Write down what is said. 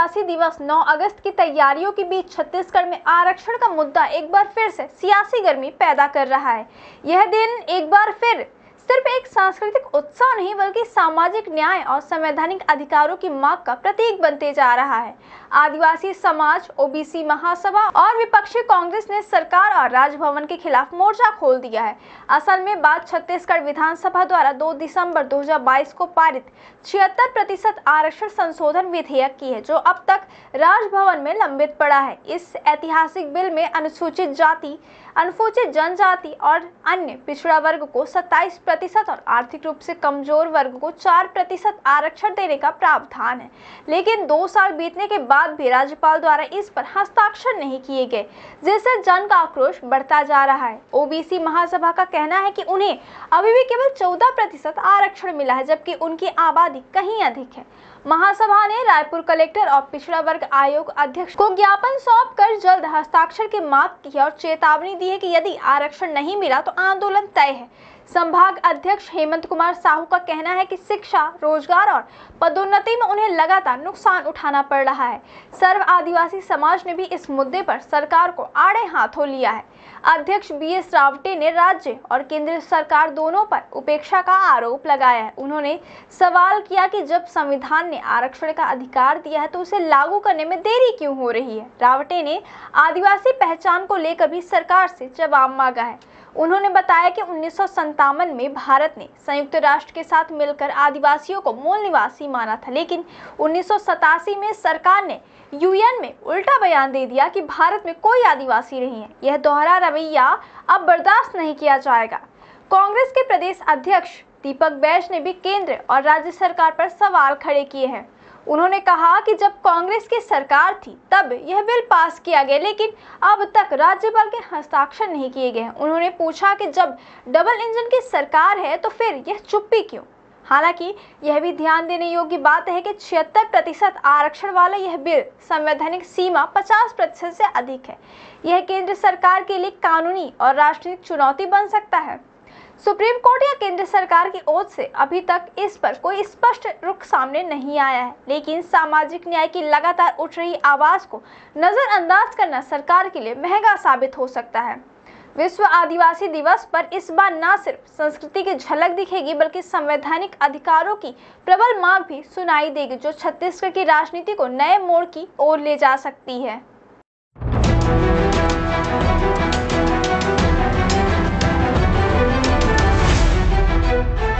आदिवासी दिवस 9 अगस्त की तैयारियों के बीच छत्तीसगढ़ में आरक्षण का मुद्दा एक बार फिर से सियासी गर्मी पैदा कर रहा है। यह दिन एक बार फिर सिर्फ एक सांस्कृतिक उत्सव नहीं बल्कि सामाजिक न्याय और संवैधानिक अधिकारों की मांग का प्रतीक बनते जा रहा है। आदिवासी समाज, ओबीसी महासभा और विपक्षी कांग्रेस ने सरकार और राजभवन के खिलाफ मोर्चा खोल दिया है। असल में बात छत्तीसगढ़ विधानसभा द्वारा 2 दिसंबर 2022 को पारित 76% आरक्षण संशोधन विधेयक की है, जो अब तक राजभवन में लंबित पड़ा है। इस ऐतिहासिक बिल में अनुसूचित जाति, अनुसूचित जनजाति और अन्य पिछड़ा वर्ग को 27% और आर्थिक रूप से कमजोर वर्ग को 4% आरक्षण देने का प्रावधान है। लेकिन 2 साल बीतने के बाद भी राज्यपाल द्वारा इस पर हस्ताक्षर नहीं किए गए, जिससे जन का आक्रोश बढ़ता जा रहा है। ओबीसी महासभा का कहना है कि उन्हें अभी भी केवल 14% आरक्षण मिला है, जबकि उनकी आबादी कहीं अधिक है। महासभा ने रायपुर कलेक्टर और पिछड़ा वर्ग आयोग अध्यक्ष को ज्ञापन सौंपकर जल्द हस्ताक्षर की मांग की और चेतावनी दी है कि यदि आरक्षण नहीं मिला तो आंदोलन तय है। संभाग अध्यक्ष हेमंत कुमार साहू का कहना है कि शिक्षा, रोजगार और पदोन्नति में उन्हें लगातार नुकसान उठाना पड़ रहा है। सर्व आदिवासी समाज ने भी इस मुद्दे पर सरकार को आड़े हाथों लिया है। अध्यक्ष बीएस रावटे ने राज्य और केंद्र सरकार दोनों पर उपेक्षा का आरोप लगाया है। उन्होंने सवाल किया कि जब संविधान ने आरक्षण का अधिकार दिया है तो उसे लागू करने में देरी क्यों हो रही है। रावटे ने आदिवासी पहचान को लेकर भी सरकार से जवाब मांगा है। उन्होंने बताया कि 1957 में भारत ने संयुक्त राष्ट्र के साथ मिलकर आदिवासियों को मूल निवासी माना था, लेकिन 1987 में सरकार ने यूएन में उल्टा बयान दे दिया कि भारत में कोई आदिवासी नहीं है। यह दोहरा रवैया अब बर्दाश्त नहीं किया जाएगा। कांग्रेस के प्रदेश अध्यक्ष दीपक बैज ने भी केंद्र और राज्य सरकार पर सवाल खड़े किए हैं। उन्होंने कहा कि जब कांग्रेस की सरकार थी तब यह बिल पास किया गया, लेकिन अब तक राज्यपाल के हस्ताक्षर नहीं किए गए हैं। उन्होंने पूछा कि जब डबल इंजन की सरकार है तो फिर यह चुप्पी क्यों। हालांकि यह भी ध्यान देने योग्य बात है कि 76% आरक्षण वाला यह बिल संवैधानिक सीमा 50% से अधिक है। यह केंद्र सरकार के लिए कानूनी और राजनीतिक चुनौती बन सकता है। सुप्रीम कोर्ट या केंद्र सरकार की ओर से अभी तक इस पर कोई स्पष्ट रुख सामने नहीं आया है, लेकिन सामाजिक न्याय की लगातार उठ रही आवाज को नजरअंदाज करना सरकार के लिए महंगा साबित हो सकता है। विश्व आदिवासी दिवस पर इस बार न सिर्फ संस्कृति की झलक दिखेगी बल्कि संवैधानिक अधिकारों की प्रबल मांग भी सुनाई देगी, जो छत्तीसगढ़ की राजनीति को नए मोड़ की ओर ले जा सकती है।